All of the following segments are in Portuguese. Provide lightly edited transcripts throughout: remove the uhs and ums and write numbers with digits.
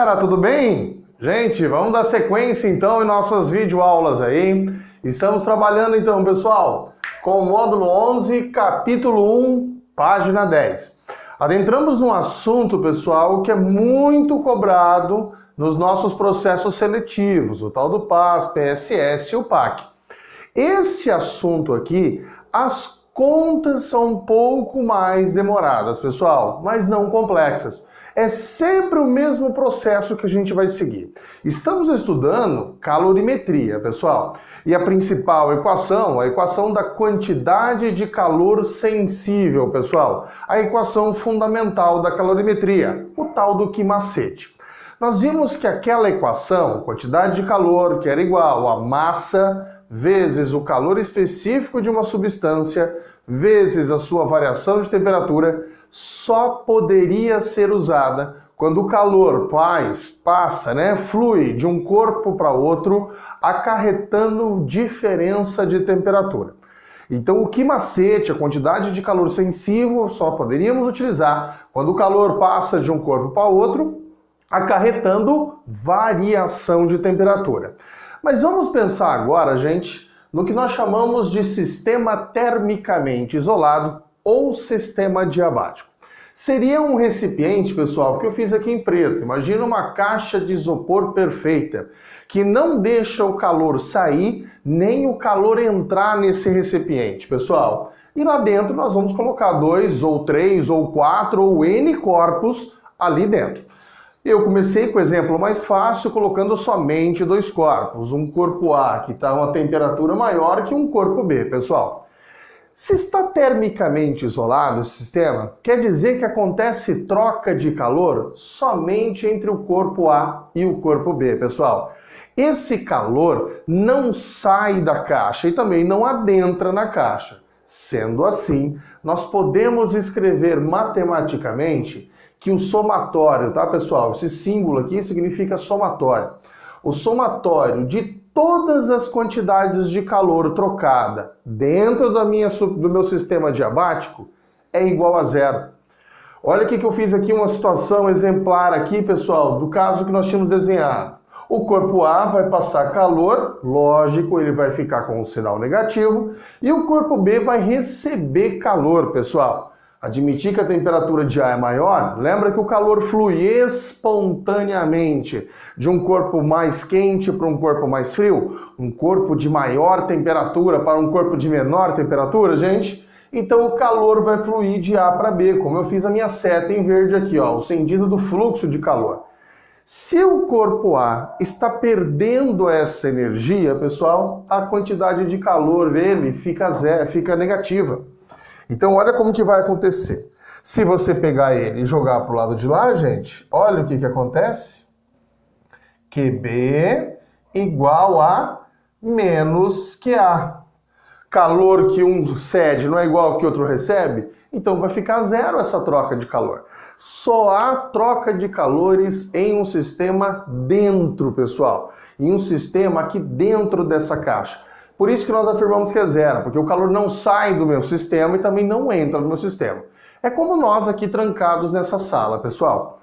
galera, tudo bem? Gente, vamos dar sequência então em nossas videoaulas aí. Estamos trabalhando então, pessoal, com o módulo 11, capítulo 1, página 10. Adentramos num assunto, pessoal, que é muito cobrado nos nossos processos seletivos, o tal do PAS, PSS e o PAC. Esse assunto aqui, as contas são um pouco mais demoradas, pessoal, mas não complexas. É sempre o mesmo processo que a gente vai seguir. Estamos estudando calorimetria, pessoal. E a principal equação, a equação da quantidade de calor sensível, pessoal. A equação fundamental da calorimetria, o tal do Q-macete. Nós vimos que aquela equação, quantidade de calor, que era igual a massa vezes o calor específico de uma substância, vezes a sua variação de temperatura, só poderia ser usada quando o calor flui de um corpo para outro, acarretando diferença de temperatura. Então o Q-macete, a quantidade de calor sensível, só poderíamos utilizar quando o calor passa de um corpo para outro, acarretando variação de temperatura. Mas vamos pensar agora, gente, no que nós chamamos de sistema termicamente isolado ou sistema diabático. Seria um recipiente, pessoal, que eu fiz aqui em preto. Imagina uma caixa de isopor perfeita, que não deixa o calor sair, nem o calor entrar nesse recipiente, pessoal. E lá dentro nós vamos colocar 2, ou 3, ou 4, ou N corpos ali dentro. Eu comecei com o exemplo mais fácil, colocando somente 2 corpos. Um corpo A, que está a uma temperatura maior que um corpo B, pessoal. Se está termicamente isolado esse sistema, quer dizer que acontece troca de calor somente entre o corpo A e o corpo B, pessoal. Esse calor não sai da caixa e também não adentra na caixa. Sendo assim, nós podemos escrever matematicamente que o somatório, tá, pessoal? Esse símbolo aqui significa somatório. O somatório de todas as quantidades de calor trocada dentro do meu sistema diabático é igual a zero. Olha aqui que eu fiz aqui uma situação exemplar aqui, pessoal, do caso que nós tínhamos desenhado. O corpo A vai passar calor, lógico, ele vai ficar com um sinal negativo, e o corpo B vai receber calor, pessoal. Admitir que a temperatura de A é maior, lembra que o calor flui espontaneamente de um corpo mais quente para um corpo mais frio? Um corpo de maior temperatura para um corpo de menor temperatura, gente? Então o calor vai fluir de A para B, como eu fiz a minha seta em verde aqui, ó, o sentido do fluxo de calor. Se o corpo A está perdendo essa energia, pessoal, a quantidade de calor dele fica negativa. Então olha como que vai acontecer. Se você pegar ele e jogar para o lado de lá, gente, olha o que acontece. QB igual a menos QA. Calor que um cede não é igual ao que outro recebe? Então vai ficar zero essa troca de calor. Só há troca de calores em um sistema dentro, pessoal. Em um sistema aqui dentro dessa caixa. Por isso que nós afirmamos que é zero, porque o calor não sai do meu sistema e também não entra no meu sistema. É como nós aqui trancados nessa sala, pessoal.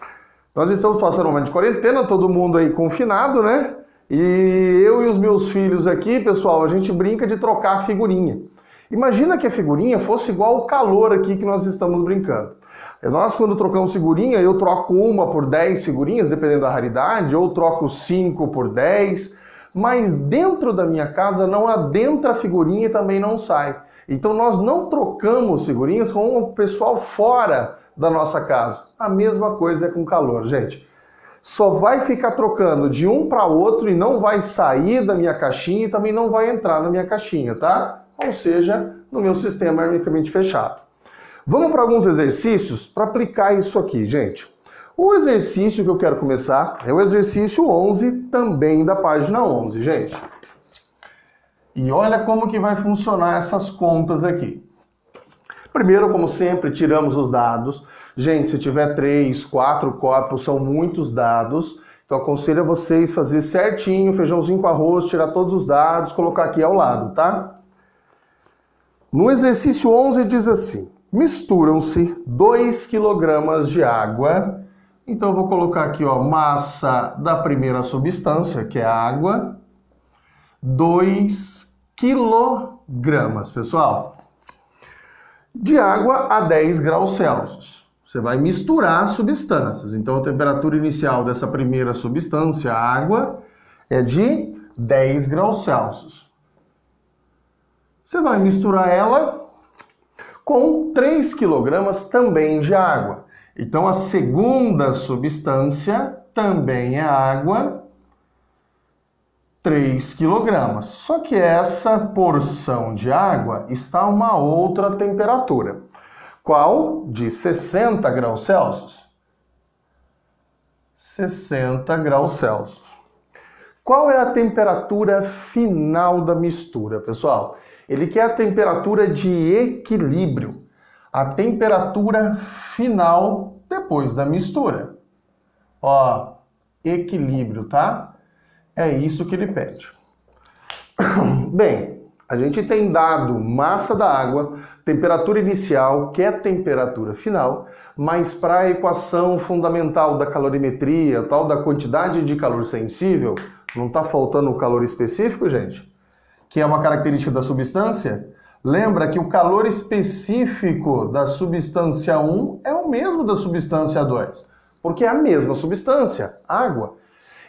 Nós estamos passando um momento de quarentena, todo mundo aí confinado, né? E eu e os meus filhos aqui, pessoal, a gente brinca de trocar a figurinha. Imagina que a figurinha fosse igual ao calor aqui que nós estamos brincando. Nós, quando trocamos figurinha, eu troco uma por 10 figurinhas, dependendo da raridade, ou troco 5 por 10... Mas dentro da minha casa não adentra a figurinha e também não sai. Então nós não trocamos figurinhas com o pessoal fora da nossa casa. A mesma coisa é com calor, gente. Só vai ficar trocando de um para outro e não vai sair da minha caixinha e também não vai entrar na minha caixinha, tá? Ou seja, no meu sistema hermeticamente fechado. Vamos para alguns exercícios para aplicar isso aqui, gente. O exercício que eu quero começar é o exercício 11, também da página 11, gente. E olha como que vai funcionar essas contas aqui. Primeiro, como sempre, tiramos os dados. Gente, se tiver 3, 4 copos, são muitos dados. Então, aconselho a vocês fazer certinho, feijãozinho com arroz, tirar todos os dados, colocar aqui ao lado, tá? No exercício 11 diz assim: misturam-se 2 kg de água Então, eu vou colocar aqui, ó, massa da primeira substância, que é a água, 2 quilogramas, pessoal. De água a 10 graus Celsius. Você vai misturar substâncias. Então, a temperatura inicial dessa primeira substância, a água, é de 10 graus Celsius. Você vai misturar ela com 3 quilogramas também de água. Então, a segunda substância também é água, 3 quilogramas. Só que essa porção de água está a uma outra temperatura. Qual? De 60 graus Celsius. 60 graus Celsius. Qual é a temperatura final da mistura, pessoal? Ele quer a temperatura de equilíbrio. A temperatura final depois da mistura. Ó, equilíbrio, tá? É isso que ele pede. Bem, a gente tem dado massa da água, temperatura inicial, que é a temperatura final, mas para a equação fundamental da calorimetria, tal da quantidade de calor sensível, não está faltando o calor específico, gente? Que é uma característica da substância? Lembra que o calor específico da substância 1 é o mesmo da substância 2, porque é a mesma substância, água.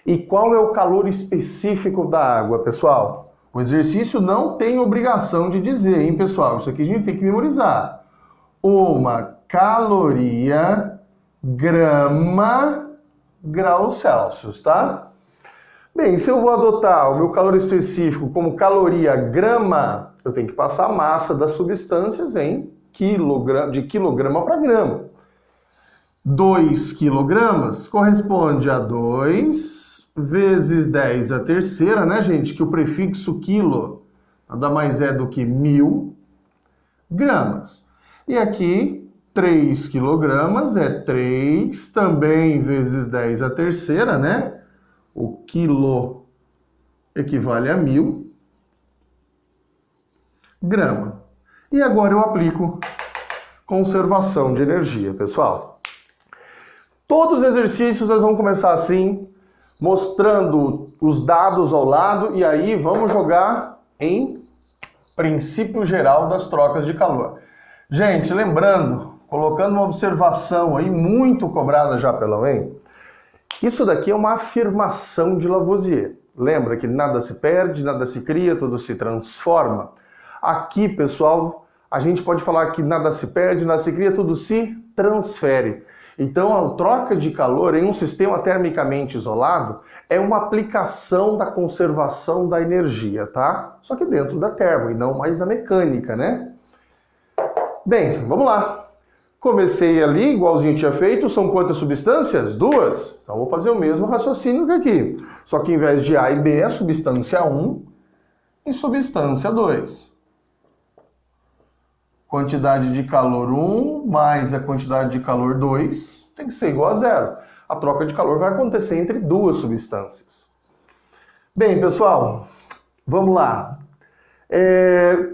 E qual é o calor específico da água, pessoal? O exercício não tem obrigação de dizer, hein, pessoal? Isso aqui a gente tem que memorizar. 1 caloria grama graus Celsius, tá? Bem, se eu vou adotar o meu calor específico como caloria grama, eu tenho que passar a massa das substâncias em de quilograma para grama. 2 quilogramas corresponde a 2 vezes 10 a terceira, né, gente? Que o prefixo quilo nada mais é do que 1000 gramas. E aqui, 3 quilogramas é 3 também vezes 10 a terceira, né? O quilo equivale a 1000 grama. E agora eu aplico conservação de energia, pessoal. Todos os exercícios nós vamos começar assim, mostrando os dados ao lado, e aí vamos jogar em princípio geral das trocas de calor. Gente, lembrando, colocando uma observação aí muito cobrada já pela UEM, isso daqui é uma afirmação de Lavoisier. Lembra que nada se perde, nada se cria, tudo se transforma. Aqui, pessoal, a gente pode falar que nada se perde, nada se cria, tudo se transfere. Então, a troca de calor em um sistema termicamente isolado é uma aplicação da conservação da energia, tá? Só que dentro da termo e não mais da mecânica, né? Bem, vamos lá. Comecei ali, igualzinho tinha feito, são quantas substâncias? 2. Então, vou fazer o mesmo raciocínio que aqui. Só que em vez de A e B é substância 1 e substância 2. Quantidade de calor 1 mais a quantidade de calor 2 tem que ser igual a 0. A troca de calor vai acontecer entre duas substâncias. Bem, pessoal, vamos lá.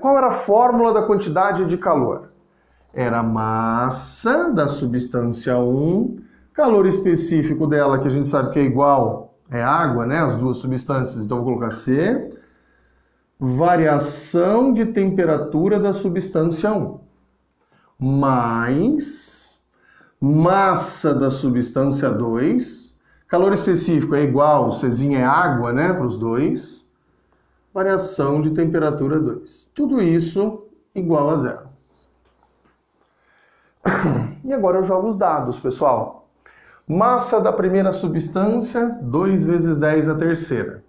Qual era a fórmula da quantidade de calor? Era a massa da substância 1, calor específico dela, que a gente sabe que é igual, é água, né? As duas substâncias, então vou colocar C. Variação de temperatura da substância 1, mais massa da substância 2, calor específico é igual, Czinho é água, né, para os dois, variação de temperatura 2. Tudo isso igual a 0. E agora eu jogo os dados, pessoal. Massa da primeira substância, 2 vezes 10 a terceira.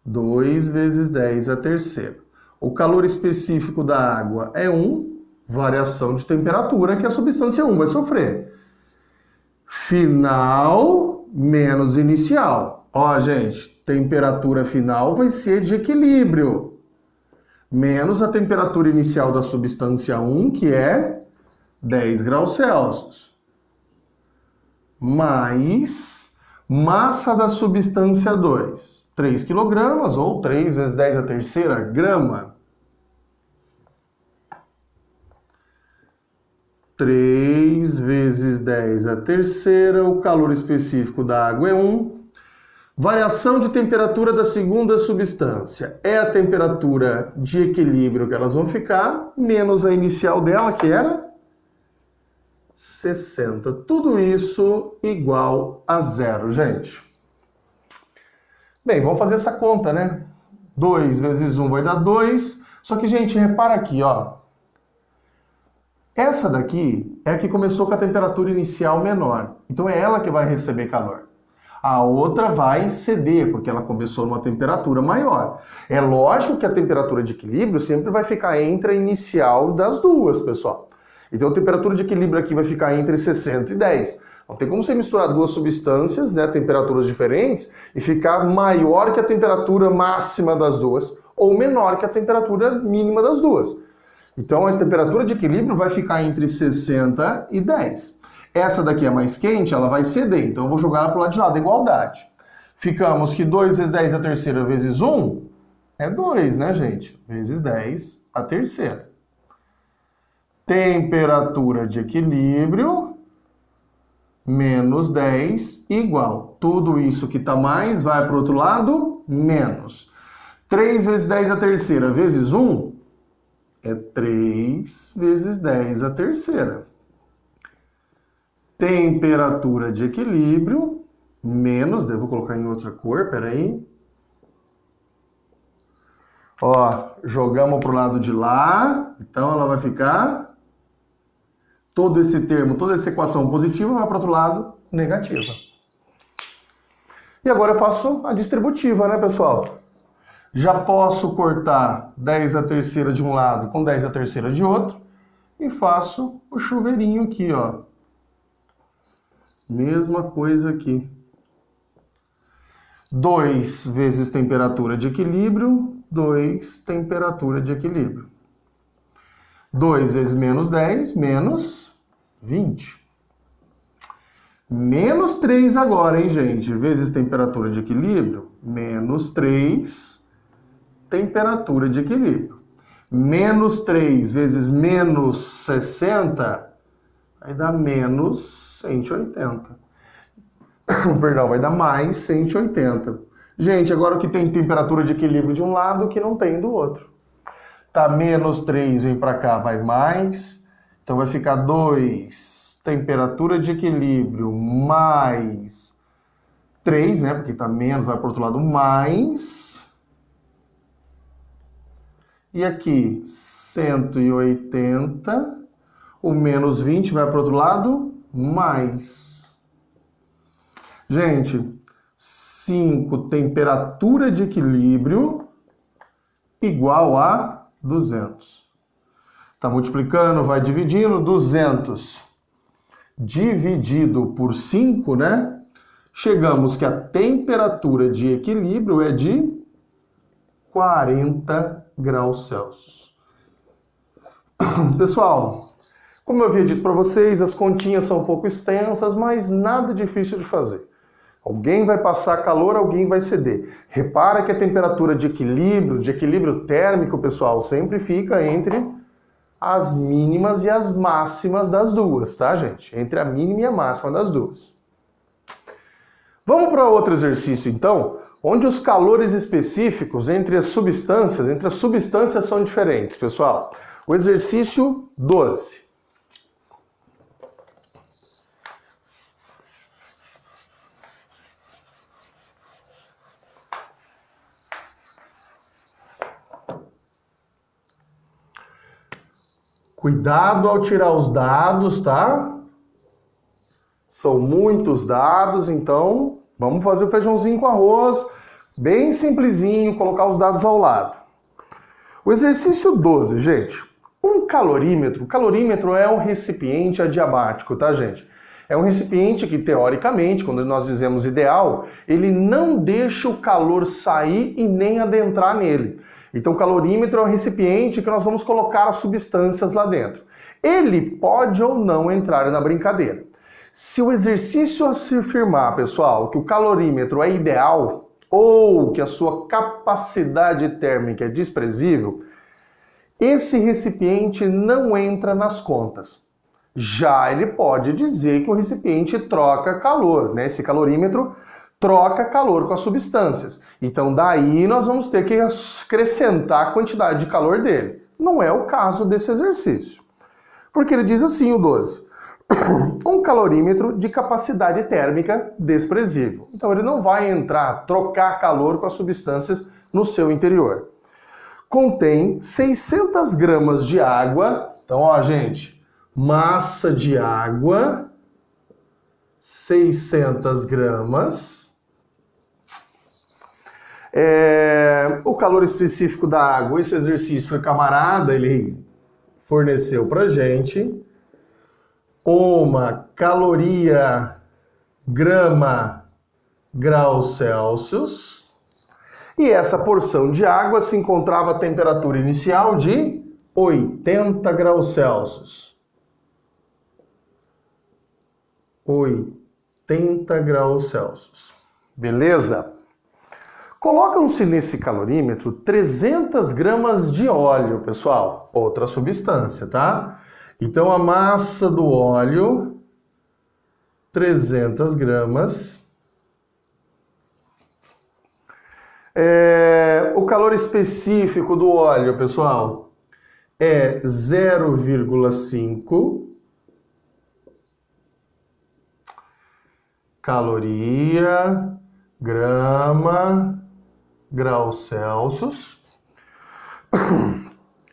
2 vezes 10 a terceira. O calor específico da água é 1, variação de temperatura que a substância 1 vai sofrer. Final menos inicial. Ó, gente, temperatura final vai ser de equilíbrio. Menos a temperatura inicial da substância 1, que é 10 graus Celsius. Mais massa da substância 2. 3 quilogramas, ou 3 vezes 10 a terceira grama. 3 3 vezes 10 a terceira, o calor específico da água é 1. Variação de temperatura da segunda substância é a temperatura de equilíbrio que elas vão ficar, menos a inicial dela, que era 60. Tudo isso igual a 0, gente. Bem, vamos fazer essa conta, né? 2 vezes 1 vai dar 2. Só que, gente, repara aqui, ó. Essa daqui é a que começou com a temperatura inicial menor. Então é ela que vai receber calor. A outra vai ceder, porque ela começou numa temperatura maior. É lógico que a temperatura de equilíbrio sempre vai ficar entre a inicial das duas, pessoal. Então a temperatura de equilíbrio aqui vai ficar entre 60 e 10. Não tem como você misturar duas substâncias, né, temperaturas diferentes, e ficar maior que a temperatura máxima das duas, ou menor que a temperatura mínima das duas. Então a temperatura de equilíbrio vai ficar entre 60 e 10. Essa daqui é mais quente, ela vai ceder, então eu vou jogar ela para o lado de lá da igualdade. Ficamos que 2 vezes 10 a terceira vezes 1 é 2, né, gente? Vezes 10 a terceira. Temperatura de equilíbrio menos 10 igual. Tudo isso que está mais vai para o outro lado, menos. 3 vezes 10 a terceira vezes 1 é 3 vezes 10 a terceira. Temperatura de equilíbrio, menos, devo colocar em outra cor, peraí. Ó, jogamos para o lado de lá, então ela vai ficar, todo esse termo, toda essa equação positiva vai para o outro lado, negativa. E agora eu faço a distributiva, né, pessoal? Já posso cortar 10 a terceira de um lado com 10 a terceira de outro, e faço o chuveirinho aqui, ó. Mesma coisa aqui. 2 vezes temperatura de equilíbrio, 2 temperatura de equilíbrio. 2 vezes menos 10, menos 20. Menos 3 agora, hein, gente? Vezes temperatura de equilíbrio, menos 3 temperatura de equilíbrio. Menos 3 vezes menos 60 vai dar menos 180. Perdão, vai dar mais 180. Gente, agora que tem temperatura de equilíbrio de um lado, que não tem do outro. Tá, menos 3 vem para cá, vai mais. Então vai ficar 2, temperatura de equilíbrio, mais 3, né? Porque tá menos, vai para o outro lado, mais. E aqui, 180. O menos 20 vai para o outro lado, mais. Gente, 5 temperatura de equilíbrio igual a 200. Tá multiplicando, vai dividindo, 200 dividido por 5, né? Chegamos que a temperatura de equilíbrio é de 40 graus Celsius. Pessoal, como eu havia dito para vocês, as continhas são um pouco extensas, mas nada difícil de fazer. Alguém vai passar calor, alguém vai ceder. Repara que a temperatura de equilíbrio térmico, pessoal, sempre fica entre as mínimas e as máximas das duas, tá, gente? Entre a mínima e a máxima das duas. Vamos para outro exercício, então, onde os calores específicos entre as substâncias são diferentes, pessoal. O exercício 12. Cuidado ao tirar os dados, tá? São muitos dados, então vamos fazer o feijãozinho com arroz, bem simplesinho, colocar os dados ao lado. O exercício 12, gente. Um calorímetro. O calorímetro é um recipiente adiabático, tá, gente? É um recipiente que, teoricamente, quando nós dizemos ideal, ele não deixa o calor sair e nem adentrar nele. Então, o calorímetro é um recipiente que nós vamos colocar as substâncias lá dentro. Ele pode ou não entrar na brincadeira. Se o exercício afirmar, pessoal, que o calorímetro é ideal ou que a sua capacidade térmica é desprezível, esse recipiente não entra nas contas. Já ele pode dizer que o recipiente troca calor, né? Esse calorímetro troca calor com as substâncias. Então daí nós vamos ter que acrescentar a quantidade de calor dele. Não é o caso desse exercício. Porque ele diz assim, o 12. Um calorímetro de capacidade térmica desprezível. Então ele não vai trocar calor com as substâncias no seu interior. Contém 600 gramas de água. Então, ó, gente, massa de água, 600 gramas. O calor específico da água, esse exercício foi camarada, ele forneceu pra gente. Uma caloria grama graus Celsius. E essa porção de água se encontrava a temperatura inicial de 80 graus Celsius. 80 graus Celsius. Beleza? Colocam-se nesse calorímetro 300 gramas de óleo, pessoal. Outra substância, tá? Então a massa do óleo, 300 gramas. O calor específico do óleo, pessoal, é 0,5 caloria, grama, graus Celsius.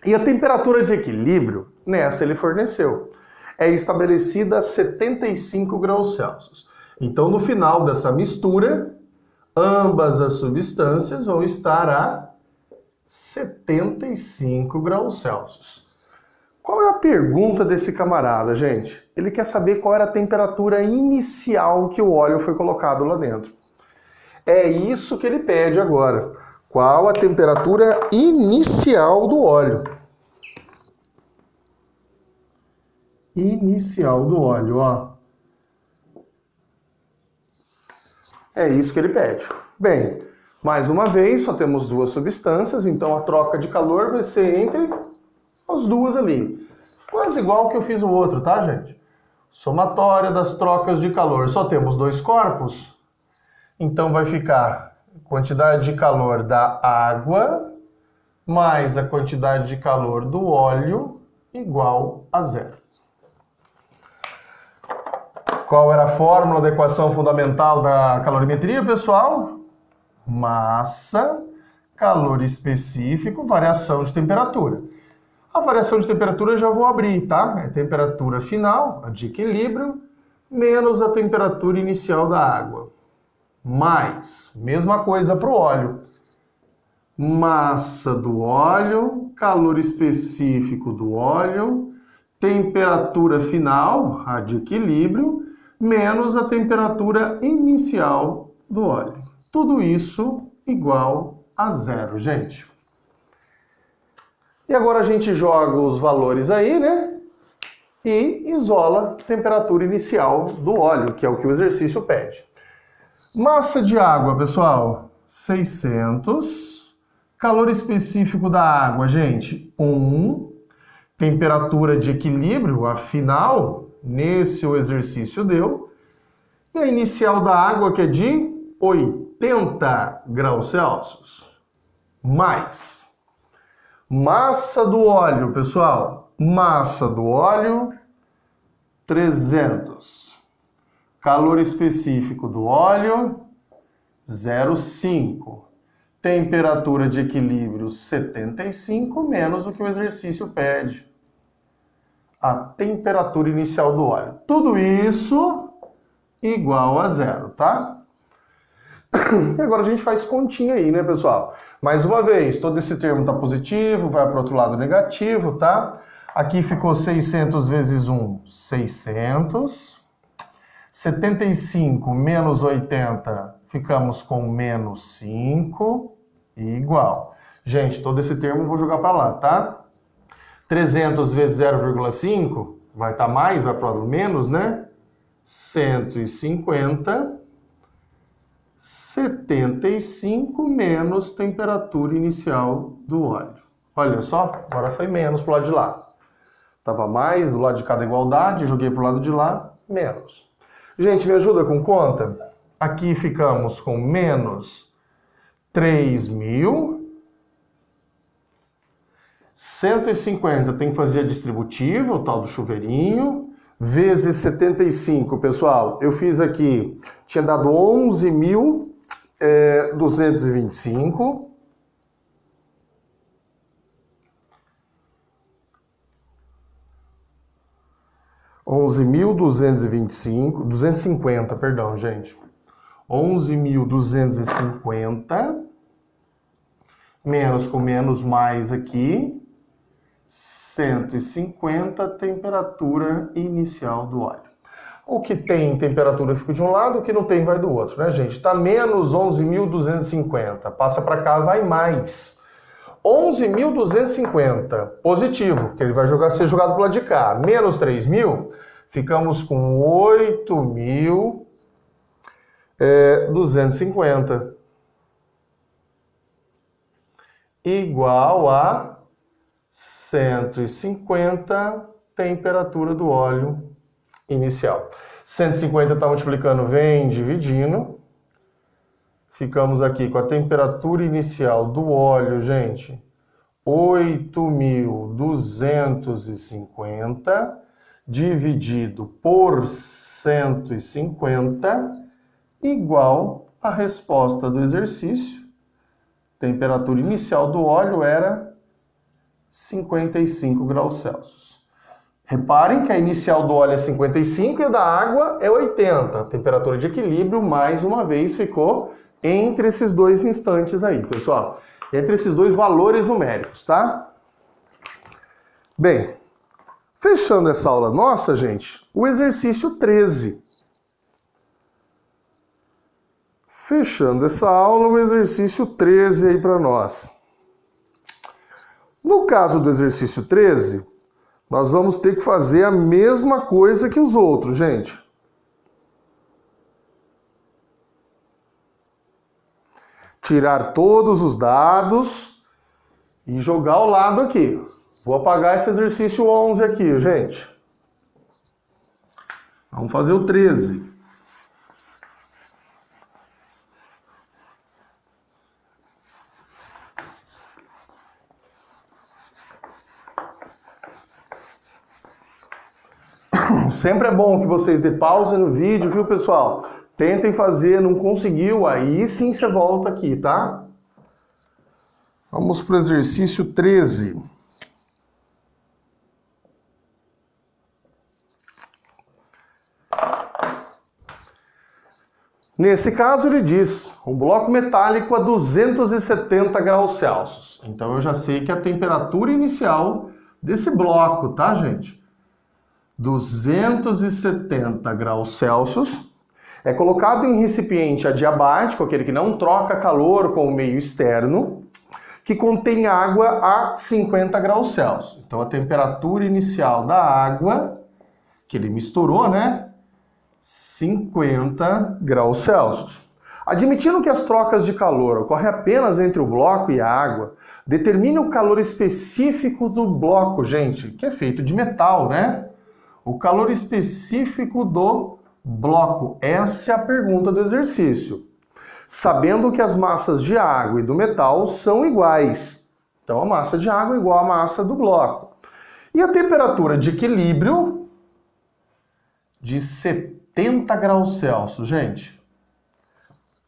E a temperatura de equilíbrio, nessa ele forneceu, é estabelecida a 75 graus Celsius. Então, no final dessa mistura, ambas as substâncias vão estar a 75 graus Celsius. Qual é a pergunta desse camarada, gente? Ele quer saber qual era a temperatura inicial que o óleo foi colocado lá dentro. É isso que ele pede agora. Qual a temperatura inicial do óleo? Inicial do óleo, ó. É isso que ele pede. Bem, mais uma vez, só temos duas substâncias, então a troca de calor vai ser entre as duas ali. Quase igual que eu fiz o outro, tá, gente? Somatória das trocas de calor. Só temos dois corpos, então vai ficar quantidade de calor da água mais a quantidade de calor do óleo igual a zero. Qual era a fórmula da equação fundamental da calorimetria, pessoal? Massa, calor específico, variação de temperatura. A variação de temperatura eu já vou abrir, tá? É a temperatura final, a de equilíbrio, menos a temperatura inicial da água. Mais, mesma coisa para o óleo. Massa do óleo, calor específico do óleo, temperatura final, a de equilíbrio, menos a temperatura inicial do óleo. Tudo isso igual a zero, gente. E agora a gente joga os valores aí, né? E isola a temperatura inicial do óleo, que é o que o exercício pede. Massa de água, pessoal, 600. Calor específico da água, gente, 1. Temperatura de equilíbrio, a final, nesse o exercício deu. E a inicial da água, que é de 80 graus Celsius. Mais. Massa do óleo, pessoal. Massa do óleo, 300. Calor específico do óleo, 0,5. Temperatura de equilíbrio, 75, menos o que o exercício pede. A temperatura inicial do óleo. Tudo isso igual a zero, tá? E agora a gente faz continha aí, né, pessoal? Mais uma vez, todo esse termo está positivo, vai para o outro lado negativo, tá? Aqui ficou 600 vezes 1, 600. 75 menos 80, ficamos com menos 5, igual. Gente, todo esse termo eu vou jogar para lá, tá? 300 vezes 0,5, vai estar mais, vai para o lado menos, né? 150. 75 menos temperatura inicial do óleo. Olha só, agora foi menos para o lado de lá. Estava mais do lado de cada igualdade, joguei para o lado de lá, menos. Gente, me ajuda com conta? Aqui ficamos com menos 3.150, tem que fazer a distributiva, o tal do chuveirinho, vezes 75, pessoal. Eu fiz aqui, tinha dado 11.225. 250, perdão, gente. 11.250, menos com menos mais aqui, 150, temperatura inicial do óleo. O que tem temperatura fica de um lado, o que não tem vai do outro, né, gente? Tá menos 11.250, passa para cá, vai mais. 11.250, positivo, que ele vai ser jogado pro lado de cá. Menos 3.000, ficamos com 8.250. Igual a 150 temperatura do óleo inicial. 150 está multiplicando, vem dividindo. Ficamos aqui com a temperatura inicial do óleo, gente, 8.250 dividido por 150 igual à resposta do exercício. Temperatura inicial do óleo era 55 graus Celsius. Reparem que a inicial do óleo é 55 e a da água é 80. A temperatura de equilíbrio, mais uma vez, ficou entre esses dois instantes aí, pessoal. Entre esses dois valores numéricos, tá? Bem, fechando essa aula nossa, gente, o exercício 13. Fechando essa aula, o exercício 13 aí para nós. No caso do exercício 13, nós vamos ter que fazer a mesma coisa que os outros, gente. Tirar todos os dados e jogar ao lado aqui. Vou apagar esse exercício 11 aqui, gente. Vamos fazer o 13. Sempre é bom que vocês dê pausa no vídeo, viu, pessoal? Tentem fazer, não conseguiu, aí sim você volta aqui, tá? Vamos para o exercício 13. Nesse caso, ele diz, um bloco metálico a 270 graus Celsius. Então, eu já sei que a temperatura inicial desse bloco, tá, gente? 270 graus Celsius. É colocado em recipiente adiabático, aquele que não troca calor com o meio externo, que contém água a 50 graus Celsius. Então, a temperatura inicial da água, que ele misturou, né? 50 graus Celsius. Admitindo que as trocas de calor ocorrem apenas entre o bloco e a água, determine o calor específico do bloco, gente, que é feito de metal, né? O calor específico do bloco. Essa é a pergunta do exercício. Sabendo que as massas de água e do metal são iguais. Então, a massa de água é igual à massa do bloco. E a temperatura de equilíbrio de 70 graus Celsius, gente.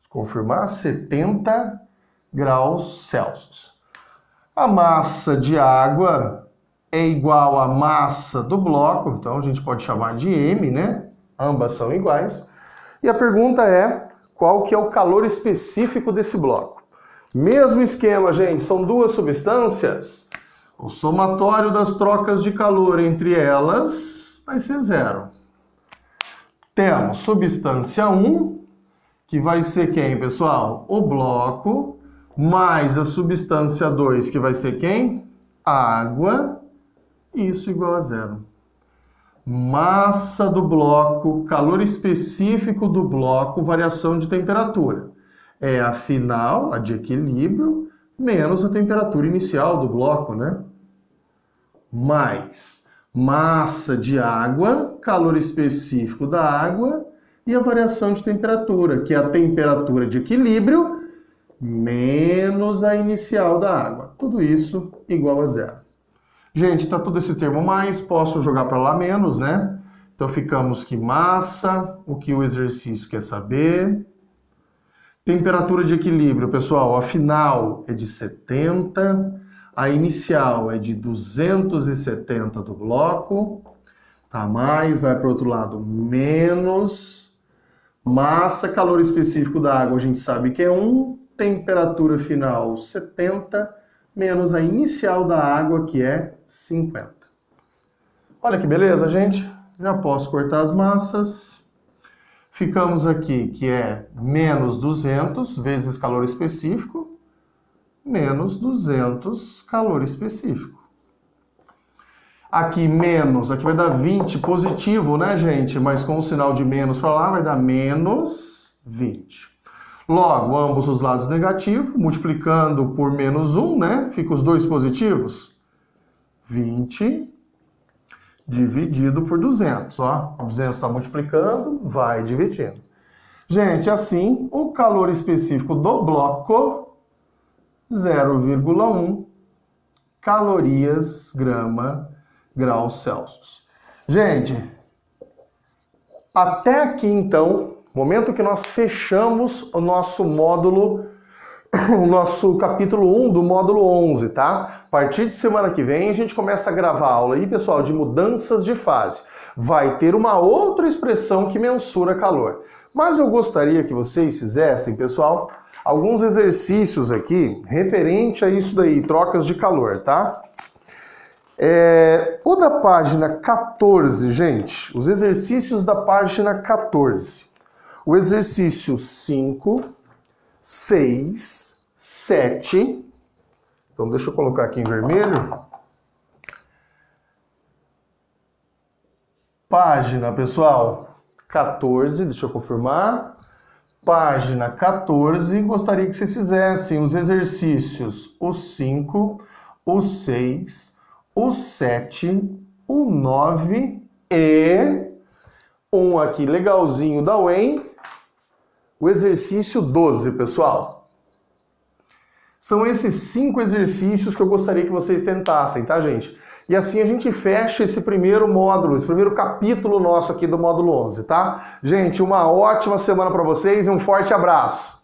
Confirmar, 70 graus Celsius. A massa de água é igual à massa do bloco, então a gente pode chamar de M, né? Ambas são iguais. E a pergunta é, qual que é o calor específico desse bloco? Mesmo esquema, gente, são duas substâncias. O somatório das trocas de calor entre elas vai ser zero. Temos substância 1, que vai ser quem, pessoal? O bloco, mais a substância 2, que vai ser quem? A água. Isso igual a zero. Massa do bloco, calor específico do bloco, variação de temperatura. É a final, a de equilíbrio, menos a temperatura inicial do bloco, né? Mais massa de água, calor específico da água e a variação de temperatura, que é a temperatura de equilíbrio menos a inicial da água. Tudo isso igual a zero. Gente, tá todo esse termo mais, posso jogar para lá menos, né? Então ficamos que massa, o que o exercício quer saber. Temperatura de equilíbrio, pessoal, a final é de 70, a inicial é de 270 do bloco, tá mais, vai para o outro lado, menos, massa, calor específico da água, a gente sabe que é 1, temperatura final 70, menos a inicial da água, que é 50. Olha que beleza, gente? Já posso cortar as massas. Ficamos aqui, que é menos 200 vezes calor específico, menos 200 calor específico. Aqui menos, aqui vai dar 20 positivo, né, gente? Mas com o sinal de menos para lá vai dar menos 20. Logo, ambos os lados negativos, multiplicando por menos 1, né? Fica os dois positivos. 20 dividido por 200, ó. 200 está multiplicando, vai dividindo. Gente, assim, o calor específico do bloco, 0,1 calorias graus Celsius. Gente, até aqui, então, momento que nós fechamos o nosso módulo, o nosso capítulo 1 do módulo 11, tá? A partir de semana que vem a gente começa a gravar aula aí, pessoal, de mudanças de fase. Vai ter uma outra expressão que mensura calor. Mas eu gostaria que vocês fizessem, pessoal, alguns exercícios aqui referente a isso daí, trocas de calor, tá? O da página 14, gente, os exercícios da página 14. O exercício 5, 6, 7. Então deixa eu colocar aqui em vermelho. Página, pessoal, 14, deixa eu confirmar. Página 14, gostaria que vocês fizessem os exercícios, o 5, o 6, o 7, o 9 e um aqui legalzinho da UEM, o exercício 12, pessoal. São esses 5 exercícios que eu gostaria que vocês tentassem, tá, gente? E assim a gente fecha esse primeiro módulo, esse primeiro capítulo nosso aqui do módulo 11, tá? Gente, uma ótima semana para vocês e um forte abraço!